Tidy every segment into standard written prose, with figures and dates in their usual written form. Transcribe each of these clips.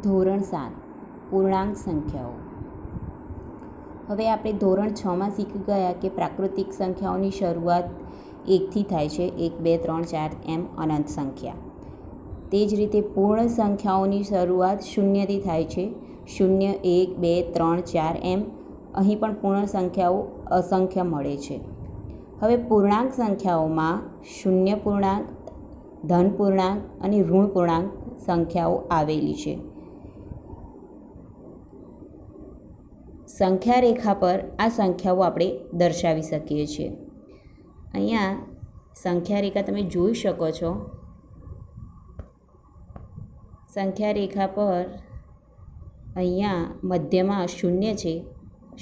ધોરણ 7 પૂર્ણાંક સંખ્યાઓ. હવે આપણે ધોરણ 6માં શીખી ગયા કે પ્રાકૃતિક સંખ્યાઓની શરૂઆત 1થી થાય છે. 1, 2, 3, 4 એમ અનંત સંખ્યા. તે જ રીતે પૂર્ણ સંખ્યાઓની શરૂઆત 0થી થાય છે. 0, 1, 2, 3, 4 એમ. અહીં પણ પૂર્ણ સંખ્યાઓ અસંખ્ય મળે છે. હવે પૂર્ણાંક સંખ્યાઓમાં શૂન્ય પૂર્ણાંક, ધન પૂર્ણાંક અને ઋણ પૂર્ણાંક સંખ્યાઓ આવેલી છે. સંખ્યા રેખા પર આ સંખ્યાઓ આપણે દર્શાવી શકીએ છીએ. અહીંયા સંખ્યા રેખા તમે જોઈ શકો છો. સંખ્યા રેખા પર અહીંયા મધ્યમાં શૂન્ય છે.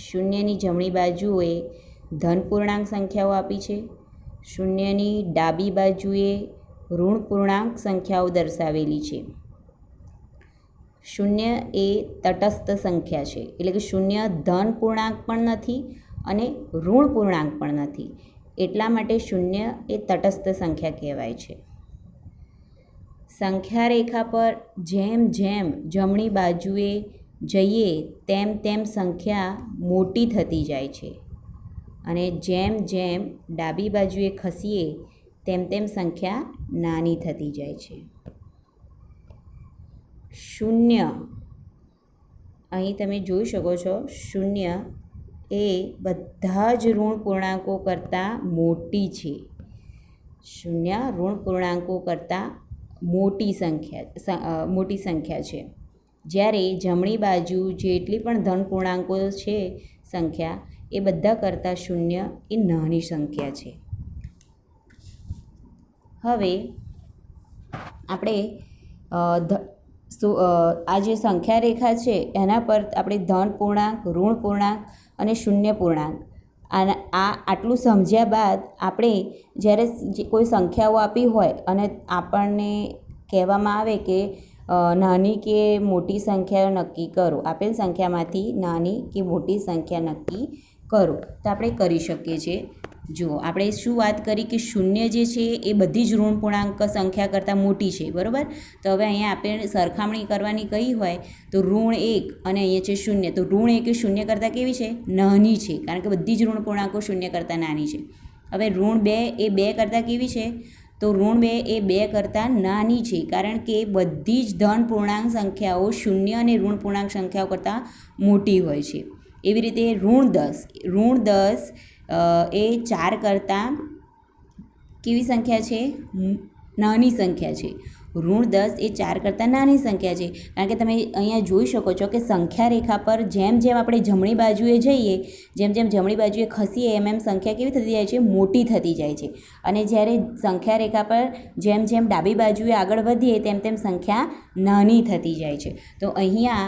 શૂન્યની જમણી બાજુએ ધન પૂર્ણાંક સંખ્યાઓ આપી છે. શૂન્યની ડાબી બાજુએ ઋણ પૂર્ણાંક સંખ્યાઓ દર્શાવેલી છે. શૂન્ય એ તટસ્થ સંખ્યા છે, એટલે કે શૂન્ય ધન પૂર્ણાંક પણ નથી અને ઋણ પૂર્ણાંક પણ નથી. એટલા માટે શૂન્ય એ તટસ્થ સંખ્યા કહેવાય છે. સંખ્યા રેખા પર જેમ જેમ જમણી બાજુએ જઈએ તેમ તેમ સંખ્યા મોટી થતી જાય છે અને જેમ જેમ ડાબી બાજુએ ખસીએ તેમ તેમ સંખ્યા નાની થતી જાય છે. શૂન્ય, અહીં તમે જોઈ શકો છો, શૂન્ય એ બધા જ ઋણ પૂર્ણાંકો કરતાં મોટી છે. શૂન્ય ઋણ પૂર્ણાંકો કરતાં મોટી સંખ્યા છે. જ્યારે જમણી બાજુ જેટલી પણ ધન પૂર્ણાંકો છે સંખ્યા, એ બધા કરતાં શૂન્ય એ નાની સંખ્યા છે. હવે આપણે આ જે સંખ્યા રેખા છે એના પર આપણે ધન પૂર્ણાંક, ઋણ પૂર્ણાંક અને શૂન્ય પૂર્ણાંક આટલું સમજ્યા બાદ આપણે જ્યારે કોઈ સંખ્યાઓ આપી હોય અને આપણને કહેવામાં આવે કે નાની કે મોટી સંખ્યા નક્કી કરો, આપેલ સંખ્યામાંથી નાની કે મોટી સંખ્યા નક્કી કરો, તો આપણે કરી શકીએ છીએ. જુઓ, આપણે શું વાત કરી કે શૂન્ય જે છે એ બધી જ ઋણ પૂર્ણાંક સંખ્યા કરતાં મોટી છે, બરાબર. તો હવે અહીંયા આપણે સરખામણી કરવાની કહી હોય તો ઋણ 1 અને અહીંયા છે શૂન્ય, તો ઋણ 1 એ શૂન્ય કરતાં કેવી છે? નાની છે, કારણ કે બધી જ ઋણ પૂર્ણાંકો શૂન્ય કરતાં નાની છે. હવે ઋણ 2 એ 2 કરતાં કેવી છે? તો ઋણ 2 એ 2 કરતાં નાની છે, કારણ કે બધી જ ધન પૂર્ણાંક સંખ્યાઓ શૂન્ય અને ઋણ પૂર્ણાંક સંખ્યાઓ કરતાં મોટી હોય છે. એવી રીતે ઋણ 10 એ 4 કરતાં કેવી સંખ્યા છે? નાની સંખ્યા છે. ઋણ 10 એ 4 કરતાં નાની સંખ્યા છે, કારણ કે તમે અહીંયા જોઈ શકો છો કે સંખ્યા રેખા પર જેમ જેમ આપણે જમણી બાજુએ જઈએ, જેમ જેમ જમણી બાજુએ ખસીએ એમ એમ સંખ્યા કેવી થતી જાય છે? મોટી થતી જાય છે. અને જ્યારે સંખ્યા રેખા પર જેમ જેમ ડાબી બાજુએ આગળ વધીએ તેમ તેમ સંખ્યા નાની થતી જાય છે. તો અહીંયા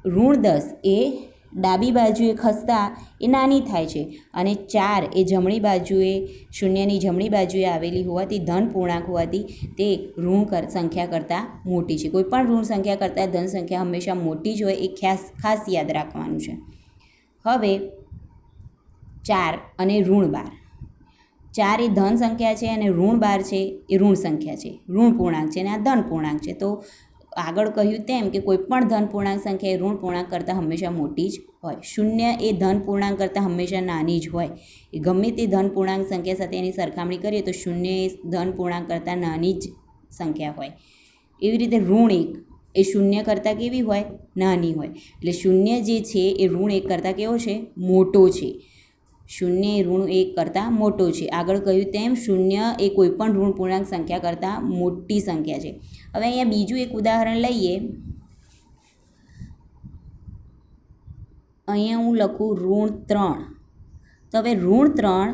ઋણ 10 એ ડાબી બાજુએ ખસતા એ નાની થાય છે અને 4 એ જમણી બાજુએ, શૂન્યની જમણી બાજુએ આવેલી હોવાથી, ધન પૂર્ણાંક હોવાથી તે ઋણ સંખ્યા કરતાં મોટી છે. કોઈ પણ ઋણ સંખ્યા કરતાં ધન સંખ્યા હંમેશા મોટી જ હોય, એ ખાસ યાદ રાખવાનું છે. હવે 4 અને ઋણ 12. 4 એ ધન સંખ્યા છે અને ઋણ 12 છે એ ઋણ સંખ્યા છે, ઋણ પૂર્ણાંક છે અને આ ધન પૂર્ણાંક છે. તો આગળ કહ્યું તેમ કે કોઈ પણ ધન પૂર્ણાંક સંખ્યા એ ઋણ પૂર્ણાંક કરતાં હંમેશા મોટી જ હોય. શૂન્ય એ ધન પૂર્ણાંક કરતાં હંમેશા નાની જ હોય. એ ગમે તે ધન પૂર્ણાંક સંખ્યા સાથે એની સરખામણી કરીએ તો શૂન્ય એ ધન પૂર્ણાંક કરતાં નાની જ સંખ્યા હોય. એવી રીતે ઋણ 1 એ શૂન્ય કરતાં કેવી હોય? નાની હોય. એટલે શૂન્ય જે છે એ ઋણ 1 કરતાં કેવો છે? મોટો છે. શૂન્ય એ ઋણ 1 કરતાં મોટો છે. આગળ કહ્યું તેમ શૂન્ય એ કોઈ પણ ઋણ પૂર્ણાંક સંખ્યા કરતાં મોટી સંખ્યા છે. હવે અહીંયા બીજું એક ઉદાહરણ લઈએ. અહીંયા હું લખું ઋણ 3. તો હવે ઋણ 3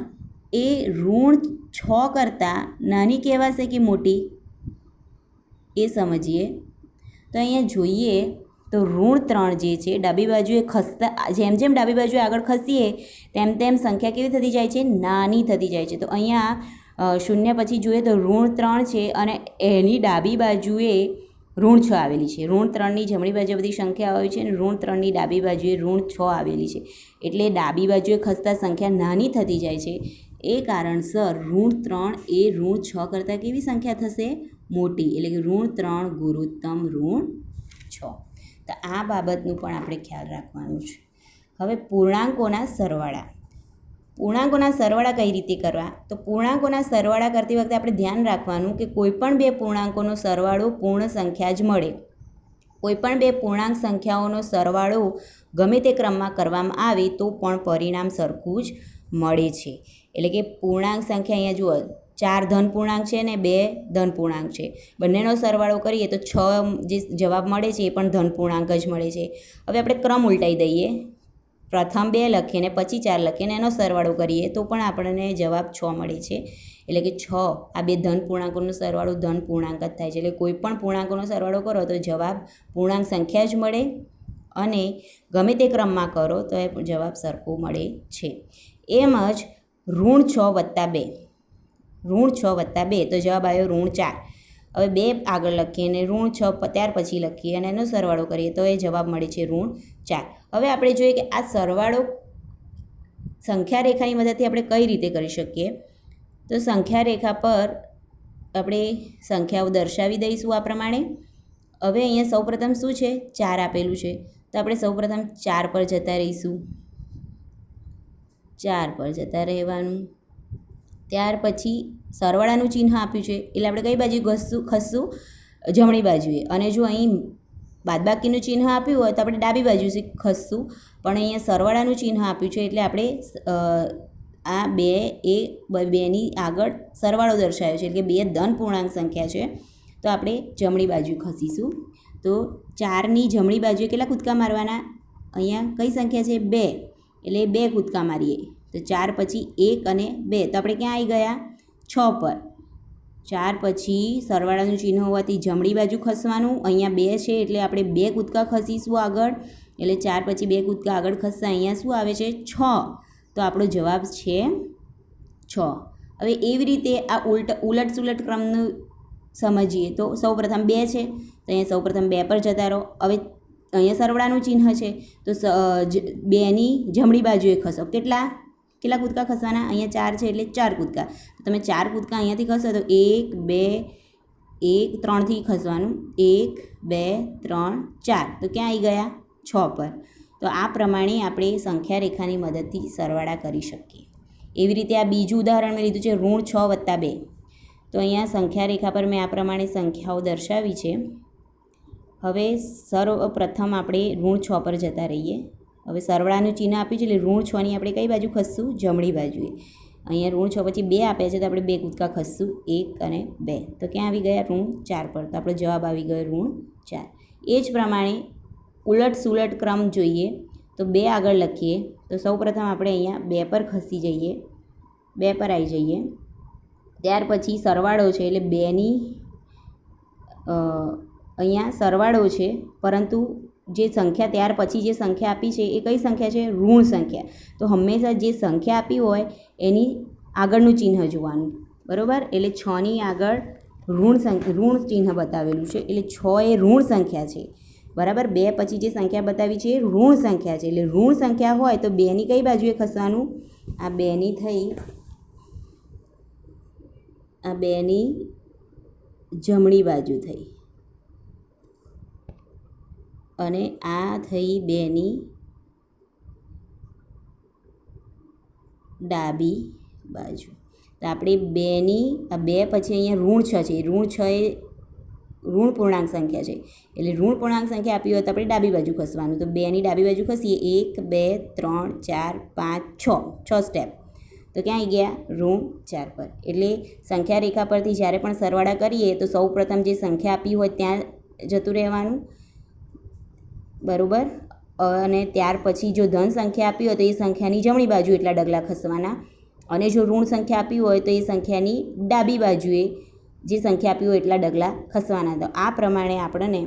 એ ઋણ 6 કરતાં નાની કહેવાશે કે મોટી? એ સમજીએ. તો અહીંયા જોઈએ તો ઋણ 3 જે છે ડાબી બાજુએ ખસતા, જેમ જેમ ડાબી બાજુએ આગળ ખસીએ તેમ તેમ સંખ્યા કેવી થતી જાય છે? નાની થતી જાય છે. તો અહીંયા શૂન્ય પછી જોઈએ તો ઋણ 3 છે અને એની ડાબી બાજુએ ઋણ 6 આવેલી છે. ઋણ 3ની જમણી બાજુએ બધી સંખ્યા આવી છે અને ઋણ 3ની ડાબી બાજુએ ઋણ 6 આવેલી છે. એટલે ડાબી બાજુએ ખસતા સંખ્યા નાની થતી જાય છે. એ કારણસર ઋણ 3 એ ઋણ 6 કરતાં કેવી સંખ્યા થશે? મોટી. એટલે કે ઋણ 3 ગુરુત્તમ ઋણ 6. તો આ બાબતનું પણ આપણે ખ્યાલ રાખવાનું છે. હવે પૂર્ણાંકોના સરવાળા. પૂર્ણાંકોના સરવાળા કઈ રીતે કરવા? તો પૂર્ણાંકોના સરવાળા કરતી વખતે આપણે ધ્યાન રાખવાનું કે કોઈપણ બે પૂર્ણાંકોનો સરવાળો પૂર્ણ સંખ્યા જ મળે. કોઈપણ બે પૂર્ણાંક સંખ્યાઓનો સરવાળો ગમે તે ક્રમમાં કરવામાં આવે તો પણ પરિણામ સરખું જ મળે છે. એટલે કે પૂર્ણાંક સંખ્યા અહીંયા જુઓ, 4 ધન પૂર્ણાંક છે ને 2 ધન પૂર્ણાંક છે. બંનેનો સરવાળો કરીએ તો 6 જે જવાબ મળે છે એ પણ ધન પૂર્ણાંક જ મળે છે. હવે આપણે ક્રમ ઉલટાઈ દઈએ, પ્રથમ 2 લખીએ ને પછી 4 લખીએ ને એનો સરવાળો કરીએ તો પણ આપણને જવાબ 6 મળે છે. એટલે કે 6 આ બે ધન પૂર્ણાંકોનો સરવાળો ધન પૂર્ણાંક જ થાય છે. એટલે કોઈ પણ પૂર્ણાંકોનો સરવાળો કરો તો જવાબ પૂર્ણાંક સંખ્યા જ મળે અને ગમે તે ક્રમમાં કરો તો એ જવાબ સરખો મળે છે. એમ જ ઋણ 6 વત્તા 2, ઋણ 6 વત્તા 2 તો જવાબ આવ્યો ઋણ 4. હવે 2 આગળ લખીએ અને ઋણ 6 ત્યાર પછી લખીએ અને એનો સરવાળો કરીએ તો એ જવાબ મળે છે ઋણ 4. હવે આપણે જોઈએ કે આ સરવાળો સંખ્યા રેખાની મદદથી આપણે કઈ રીતે કરી શકીએ. તો સંખ્યા રેખા પર આપણે સંખ્યાઓ દર્શાવી દઈશું આ પ્રમાણે. હવે અહીંયા સૌપ્રથમ શું છે, 4 આપેલું છે તો આપણે સૌપ્રથમ 4 પર જતા રહીશું, 4 પર જતા રહેવાનું. ત્યાર પછી સરવાળાનું ચિહ્ન આપ્યું છે એટલે આપણે કઈ બાજુ ખસશું, જમણી બાજુએ. અને જો અહીં બાદબાકીનું ચિહ્ન આપ્યું હોય તો આપણે ડાબી બાજુ ખસશું, પણ અહીંયા સરવાળાનું ચિહ્ન આપ્યું છે એટલે આપણે આ 2ની આગળ સરવાળો દર્શાવ્યો છે એટલે કે 2 ધન પૂર્ણાંક સંખ્યા છે તો આપણે જમણી બાજુ ખસીશું. તો 4ની જમણી બાજુએ કેટલા કૂદકા મારવાના? અહીંયા કઈ સંખ્યા છે? 2, એટલે 2 કૂદકા મારીએ તો 4 પછી 1 અને 2 તો આપણે ક્યાં આવી ગયા? 6 પર. 4 પછી સરવાળાનું ચિહ્ન હોવાથી જમણી બાજુ ખસવાનું. અહીંયા 2 છે એટલે આપણે 2 કૂદકા ખસીશું આગળ, એટલે 4 પછી 2 કૂદકા આગળ ખસતા અહીંયા શું આવે છે? 6. તો આપણો જવાબ છે 6. હવે એવી રીતે આ ઉલટ સુલટ ક્રમનું સમજીએ તો સૌપ્રથમ 2 છે તો અહીંયા સૌપ્રથમ 2 પર જતા રહો. હવે અહીંયા સરવાળાનું ચિહ્ન છે તો 2ની જમણી બાજુએ ખસો. કેટલા કૂદકા ખસવાના? અહીંયા 4 છે એટલે 4 કૂદકા. તો તમે 4 કૂદકા અહીંયાથી ખસો તો 1 2 1 3થી ખસવાનું, 1 2 3 4 તો ક્યાં આવી ગયા? 6 પર. તો આ પ્રમાણે આપણે સંખ્યા રેખાની મદદથી સરવાળા કરી શકીએ. એવી રીતે આ બીજું ઉદાહરણ મેં લીધું છે ઋણ 6 વત્તા 2. તો અહીંયા સંખ્યા રેખા પર મેં આ પ્રમાણે સંખ્યાઓ દર્શાવી છે. હવે સર્વપ્રથમ આપણે ઋણ 6 પર જતા રહીએ. હવે સરવાળાનું ચિહ્ન આપ્યું છે એટલે ઋણ 6ની આપણે કઈ બાજુ ખસશું? જમણી બાજુએ. અહીંયા ઋણ 6 પછી 2 આપ્યા છે તો આપણે 2 કૂદકા ખસશું, 1 અને 2 તો ક્યાં આવી ગયા? ઋણ 4 પર. તો આપણો જવાબ આવી ગયો ઋણ 4. એ જ પ્રમાણે ઉલટ સુલટ ક્રમ જોઈએ તો 2 આગળ લખીએ તો સૌપ્રથમ આપણે અહીંયા 2 પર ખસી જઈએ, 2 પર આવી જઈએ. ત્યાર પછી સરવાળો છે એટલે 2ની અહીંયા સરવાળો છે પરંતુ જે સંખ્યા ત્યાર પછી જે સંખ્યા આપી છે એ કઈ સંખ્યા છે? ઋણ સંખ્યા. તો હંમેશા જે સંખ્યા આપી હોય એની આગળનું ચિહ્ન જોવાનું, બરાબર? એટલે 6ની આગળ ઋણ ચિહ્ન બતાવેલું છે એટલે 6 એ ઋણ સંખ્યા છે, બરાબર? 2 પછી જે સંખ્યા બતાવી છે એ ઋણ સંખ્યા છે એટલે ઋણ સંખ્યા હોય તો 2ની કઈ બાજુએ ખસવાનું? આ 2ની થઈ, આ 2ની જમણી બાજુ થઈ અને આ થઈ 2ની ડાબી બાજુ. તો આપણે 2ની આ 2 પછી અહીંયા ઋણ 6 છે, ઋણ 6 એ ઋણ પૂર્ણાંક સંખ્યા છે એટલે ઋણ પૂર્ણાંક સંખ્યા આપી હોય તો આપણે ડાબી બાજુ ખસવાનું. તો 2ની ડાબી બાજુ ખસીએ, 1 2 3 4 5 6 સ્ટેપ તો ક્યાં આવી ગયા? ઋણ 4 પર. એટલે સંખ્યા રેખા પરથી જ્યારે પણ સરવાળા કરીએ તો સૌ પ્રથમ જે સંખ્યા આપી હોય ત્યાં જતું રહેવાનું, બરાબર? અને ત્યાર પછી જો ધન સંખ્યા આપી હોય તો એ સંખ્યાની જમણી બાજુ એટલા ડગલા ખસવાના અને જો ઋણ સંખ્યા આપી હોય તો એ સંખ્યાની ડાબી બાજુએ જે સંખ્યા આપી હોય એટલા ડગલા ખસવાના. તો આ પ્રમાણે આપણને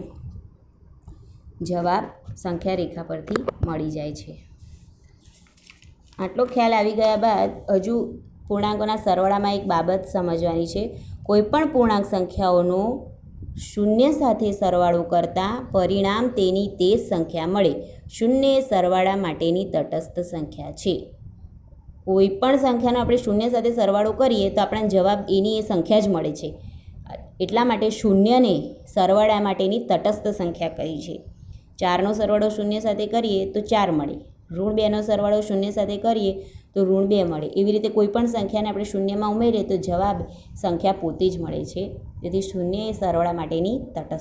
જવાબ સંખ્યા રેખા પરથી મળી જાય છે. આટલો ખ્યાલ આવી ગયા બાદ હજુ પૂર્ણાંકોના સરવાળામાં એક બાબત સમજવાની છે. કોઈપણ પૂર્ણાંક સંખ્યાઓનો શૂન્ય સાથે સરવાળો કરતાં પરિણામ તેની તે જ સંખ્યા મળે. શૂન્ય એ સરવાળા માટેની તટસ્થ સંખ્યા છે. કોઈપણ સંખ્યાનો આપણે શૂન્ય સાથે સરવાળો કરીએ તો આપણને જવાબ એની એ સંખ્યા જ મળે છે. એટલા માટે શૂન્યને સરવાળા માટેની તટસ્થ સંખ્યા કહી છે. 4નો સરવાળો શૂન્ય સાથે કરીએ તો 4 મળે. -2નો સરવાળો શૂન્ય સાથે કરીએ તો -2 મળે. એવી રીતે કોઈ પણ સંખ્યાને આપણે શૂન્યમાં ઉમેરીએ તો જવાબ સંખ્યા પોતે જ મળે છે. તેથી શૂન્ય એ સરવાળા માટેની તટસ્થ